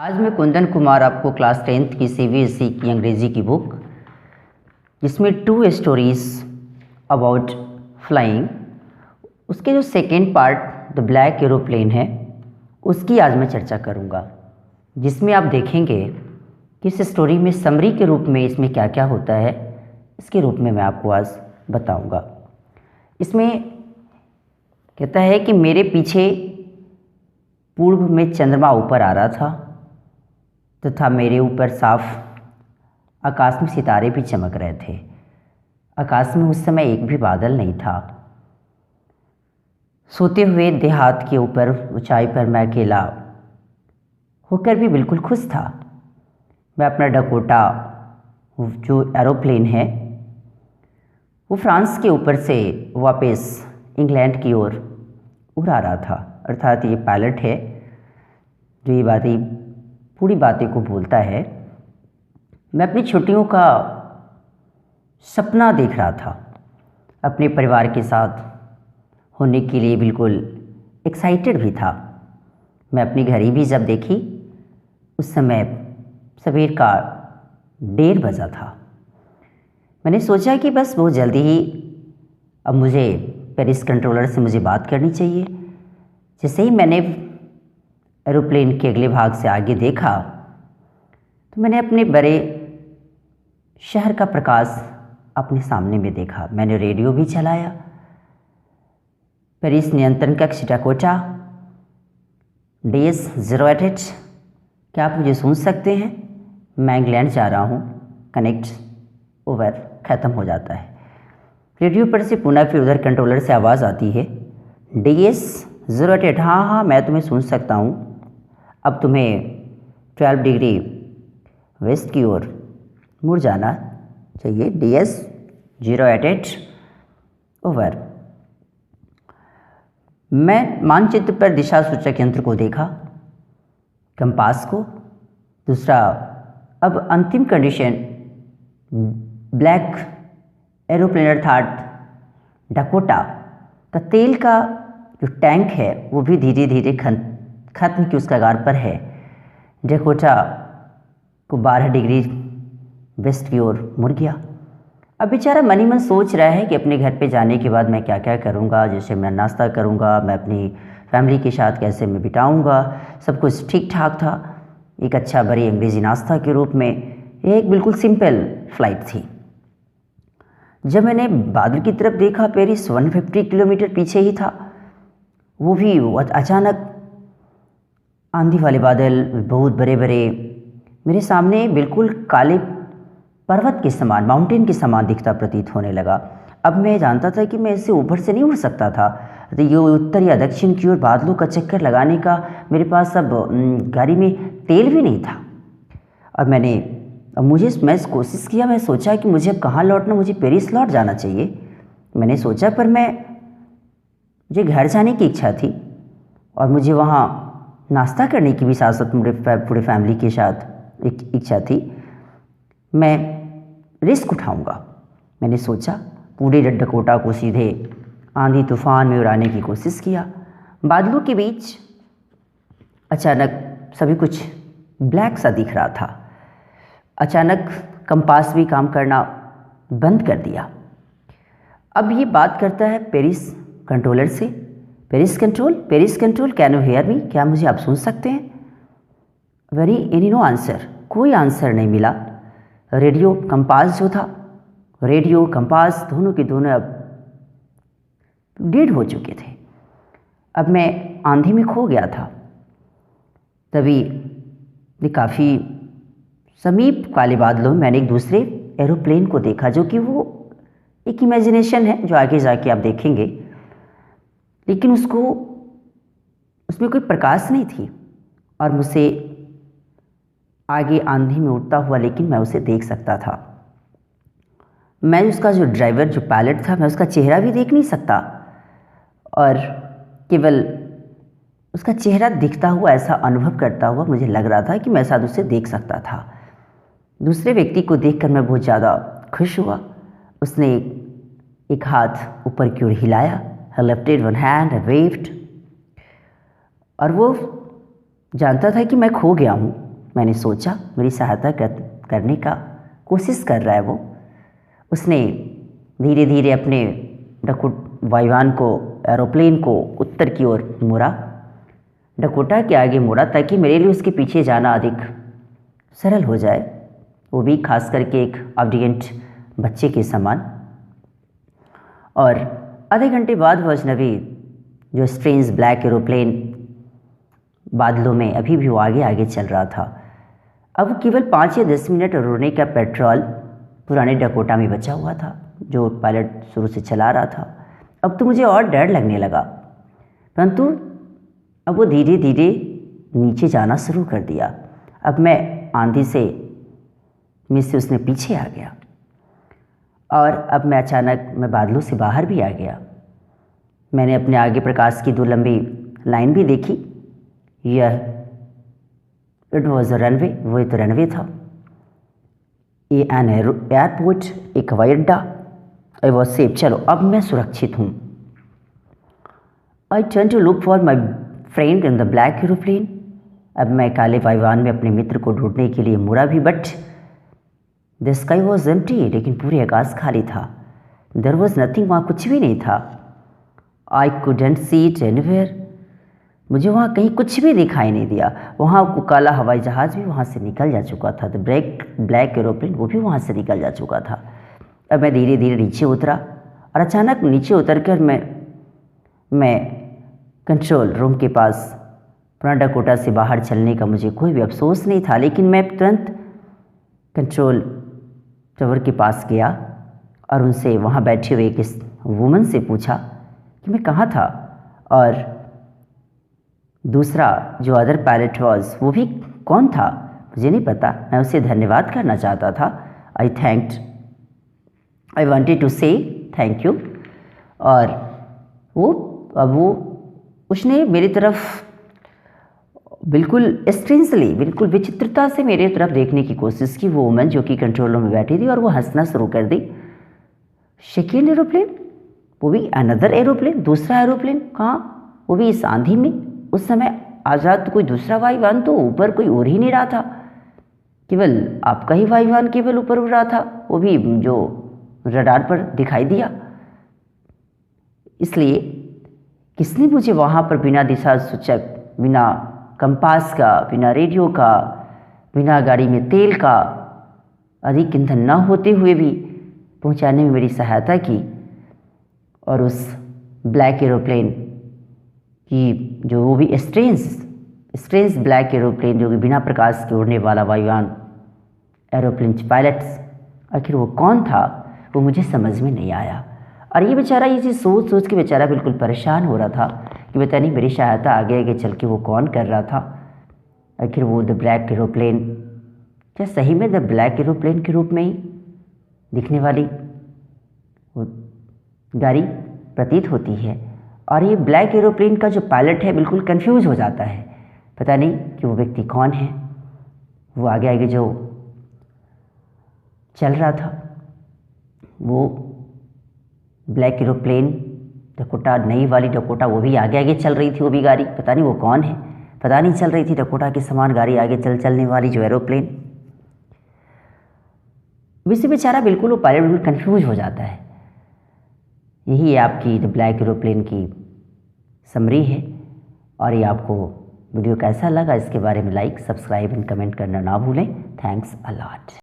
आज मैं कुंदन कुमार आपको क्लास 10th की सीबीएसई की अंग्रेज़ी की बुक जिसमें 2 स्टोरीज़ अबाउट फ्लाइंग, उसके जो second part the black aeroplane है उसकी आज मैं चर्चा करूंगा, जिसमें आप देखेंगे कि इस स्टोरी में समरी के रूप में इसमें क्या क्या होता है, इसके रूप में मैं आपको आज बताऊंगा। इसमें कहता है कि मेरे पीछे पूर्व में चंद्रमा ऊपर आ रहा था तथा मेरे ऊपर साफ आकाश में सितारे भी चमक रहे थे। आकाश में उस समय एक भी बादल नहीं था। सोते हुए देहात के ऊपर ऊंचाई पर मैं अकेला होकर भी बिल्कुल खुश था। मैं अपना डकोटा जो एरोप्लेन है वो फ्रांस के ऊपर से वापस इंग्लैंड की ओर उड़ा रहा था। अर्थात ये पायलट है जो ये बातें पूरी बातें को बोलता है। मैं अपनी छुट्टियों का सपना देख रहा था, अपने परिवार के साथ होने के लिए बिल्कुल एक्साइटेड भी था। मैं अपनी घड़ी भी जब देखी उस समय सवेर का 1:30 बजा था। मैंने सोचा कि बस बहुत जल्दी ही अब मुझे पेरिस कंट्रोलर से मुझे बात करनी चाहिए। जैसे ही मैंने एरोप्लेन के अगले भाग से आगे देखा तो मैंने अपने बड़े शहर का प्रकाश अपने सामने में देखा। मैंने रेडियो भी चलाया। पेरिस नियंत्रण कक्ष डकोटा DS-088, क्या आप मुझे सुन सकते हैं? मैं इंग्लैंड जा रहा हूँ, कनेक्ट ओवर, ख़त्म हो जाता है। रेडियो पर से पुनः फिर उधर कंट्रोलर से आवाज़ आती है, DS-088, हाँ मैं तुम्हें सुन सकता हूँ। अब तुम्हें 12 डिग्री वेस्ट की ओर मुड़ जाना चाहिए। DS-088 over. मैं मानचित्र पर दिशा सूचक यंत्र को देखा, कंपास को। दूसरा, अब अंतिम कंडीशन ब्लैक एरोप्लेन अर्थात डकोटा का तेल का जो टैंक है वो भी धीरे धीरे खत्म की उस कगार पर है। डकोटा को 12 डिग्री वेस्ट की ओर मुड़ गया। अब बेचारा मन ही मन सोच रहा है कि अपने घर पे जाने के बाद मैं क्या क्या करूँगा। जैसे मैं नाश्ता करूँगा, मैं अपनी फैमिली के साथ कैसे मैं बिताऊँगा। सब कुछ ठीक ठाक था, एक अच्छा बड़ी अंग्रेज़ी नाश्ता के रूप में। एक बिल्कुल सिंपल फ्लाइट थी। जब मैंने बादल की तरफ देखा, पेरिस 150 किलोमीटर पीछे ही था। वो भी अचानक आंधी वाले बादल, बहुत बड़े बड़े, मेरे सामने बिल्कुल काले पर्वत के समान, माउंटेन के समान दिखता प्रतीत होने लगा। अब मैं जानता था कि मैं इससे ऊपर से नहीं उड़ सकता था। तो ये उत्तर या दक्षिण की ओर बादलों का चक्कर लगाने का मेरे पास अब गाड़ी में तेल भी नहीं था। अब मैं कोशिश किया, मैं सोचा कि मुझे अब कहाँ लौटना, मुझे पेरिस लौट जाना चाहिए। मैंने सोचा, पर मुझे घर जाने की इच्छा थी और मुझे वहाँ नाश्ता करने की भी साथ साथ पूरे फैमिली के साथ एक इच्छा थी। मैं रिस्क उठाऊंगा। मैंने सोचा, पूरे डकोटा को सीधे आंधी तूफान में उड़ाने की कोशिश किया। बादलों के बीच अचानक सभी कुछ ब्लैक सा दिख रहा था। अचानक कंपास भी काम करना बंद कर दिया। अब ये बात करता है पेरिस कंट्रोलर से, Paris control, can you hear me? क्या मुझे आप सुन सकते हैं? नो आंसर, कोई आंसर नहीं मिला। रेडियो कंपास जो था, रेडियो कंपास दोनों के दोनों अब डेड हो चुके थे। अब मैं आंधी में खो गया था। तभी काफ़ी समीप काले बादलों में मैंने एक दूसरे एरोप्लेन को देखा, जो कि वो एक इमेजिनेशन है जो आगे जाके आप देखेंगे, लेकिन उसमें कोई प्रकाश नहीं थी और मुझसे आगे आंधी में उड़ता हुआ, लेकिन मैं उसे देख सकता था। मैं उसका जो ड्राइवर, जो पायलट था, मैं उसका चेहरा भी देख नहीं सकता और केवल उसका चेहरा दिखता हुआ ऐसा अनुभव करता हुआ मुझे लग रहा था कि मैं शायद उसे देख सकता था। दूसरे व्यक्ति को देखकर मैं बहुत ज़्यादा खुश हुआ। उसने एक हाथ ऊपर की ओर हिलाया, I lifted one hand, I waved, और वो जानता था कि मैं खो गया हूँ, मैंने सोचा मेरी सहायता करने का कोशिश कर रहा है वो। उसने धीरे धीरे अपने वायुयान को, एरोप्लेन को उत्तर की ओर मोड़ा, डकोटा के आगे मोड़ा, ताकि मेरे लिए उसके पीछे जाना अधिक सरल हो जाए, वो भी खास करके एक ऑब्डिएंट बच्चे के समान। और आधे घंटे बाद वो अजनबी जो स्ट्रेंज ब्लैक एरोप्लेन बादलों में अभी भी वो आगे आगे चल रहा था। अब केवल 5 या 10 मिनट उड़ने का पेट्रोल पुराने डकोटा में बचा हुआ था जो पायलट शुरू से चला रहा था। अब तो मुझे और डर लगने लगा, परंतु अब वो धीरे धीरे नीचे जाना शुरू कर दिया। अब मैं आंधी में से उसने पीछे आ गया और अब मैं अचानक बादलों से बाहर भी आ गया। मैंने अपने आगे प्रकाश की 2 लंबी लाइन भी देखी। यह इट वॉज अ रनवे, वो तो रनवे था। एन एयरपोर्ट, एक हवाई अड्डा। आई वॉज सेफ, चलो अब मैं सुरक्षित हूँ। I turn to look for my friend in the black aeroplane. अब मैं काले वायुयान में अपने मित्र को ढूंढने के लिए मुड़ा भी, but the sky was empty, लेकिन पूरे आकाश खाली था। देयर वॉज नथिंग, वहाँ कुछ भी नहीं था। I couldn't see it anywhere, मुझे वहाँ कहीं कुछ भी दिखाई नहीं दिया। वहाँ को काला हवाई जहाज़ भी वहाँ से निकल जा चुका था, द ब्लैक एरोप्लेन वो भी वहाँ से निकल जा चुका था। अब मैं धीरे धीरे नीचे उतरा और अचानक नीचे उतरकर मैं कंट्रोल रूम के पास पुराना डकोटा से बाहर चलने का मुझे कोई भी अफसोस नहीं था, लेकिन मैं तुरंत कंट्रोल टावर के पास गया और उनसे, वहाँ बैठे हुए एक वुमन से पूछा कि मैं कहाँ था, और दूसरा जो अदर पायलट वॉज वो भी कौन था मुझे नहीं पता। मैं उसे धन्यवाद करना चाहता था। आई वांटेड टू से थैंक यू। और उसने मेरी तरफ बिल्कुल स्ट्रेंजली, बिल्कुल विचित्रता से मेरे तरफ देखने की कोशिश की, वो वुमन जो कि कंट्रोल रूम में बैठी थी, और वो हंसना शुरू कर दी। सेकेंड एरोप्लेन, वो भी अनदर एरोप्लेन, दूसरा एरोप्लेन कहाँ, वो भी इस आंधी में। उस समय आज रात कोई दूसरा वायुयान तो ऊपर कोई उड़ ही नहीं रहा था, केवल आपका ही वायुयान केवल ऊपर उड़ रहा था, वो भी जो रडार पर दिखाई दिया। इसलिए किसने मुझे वहाँ पर बिना दिशा सूचक, बिना कंपास का, बिना रेडियो का, बिना गाड़ी में तेल का, अधिक ईंधन न होते हुए भी पहुँचाने में मेरी सहायता की, और उस ब्लैक एरोप्लेन की जो वो भी स्ट्रेंज ब्लैक एरोप्लेन जो कि बिना प्रकाश के उड़ने वाला वायुयान एरोप्लेन पायलट्स, आखिर वो कौन था वो मुझे समझ में नहीं आया। और ये बेचारा ये चीज़ सोच के बेचारा बिल्कुल परेशान हो रहा था कि पता नहीं मेरी सहायता आगे आगे चल के वो कौन कर रहा था। आखिर वो द ब्लैक एरोप्लेन क्या सही में द ब्लैक एरोप्लेन के रूप में ही दिखने वाली वो गाड़ी प्रतीत होती है। और ये ब्लैक एरोप्लेन का जो पायलट है बिल्कुल कंफ्यूज हो जाता है, पता नहीं कि वो व्यक्ति कौन है। वो आगे आगे जो चल रहा था, वो ब्लैक एरोप्लेन डकोटा, नई वाली डकोटा, वो भी आगे आगे चल रही थी, वो भी गाड़ी, पता नहीं वो कौन है, पता नहीं चल रही थी डकोटा के समान गाड़ी आगे चलने वाली जो एरोप्लेन। वैसे बेचारा बिल्कुल वो पायलट बिल्कुल कंफ्यूज हो जाता है। यही आपकी द ब्लैक एरोप्लेन की समरी है। और ये आपको वीडियो कैसा लगा इसके बारे में लाइक, सब्सक्राइब एंड कमेंट करना ना भूलें। Thanks a lot.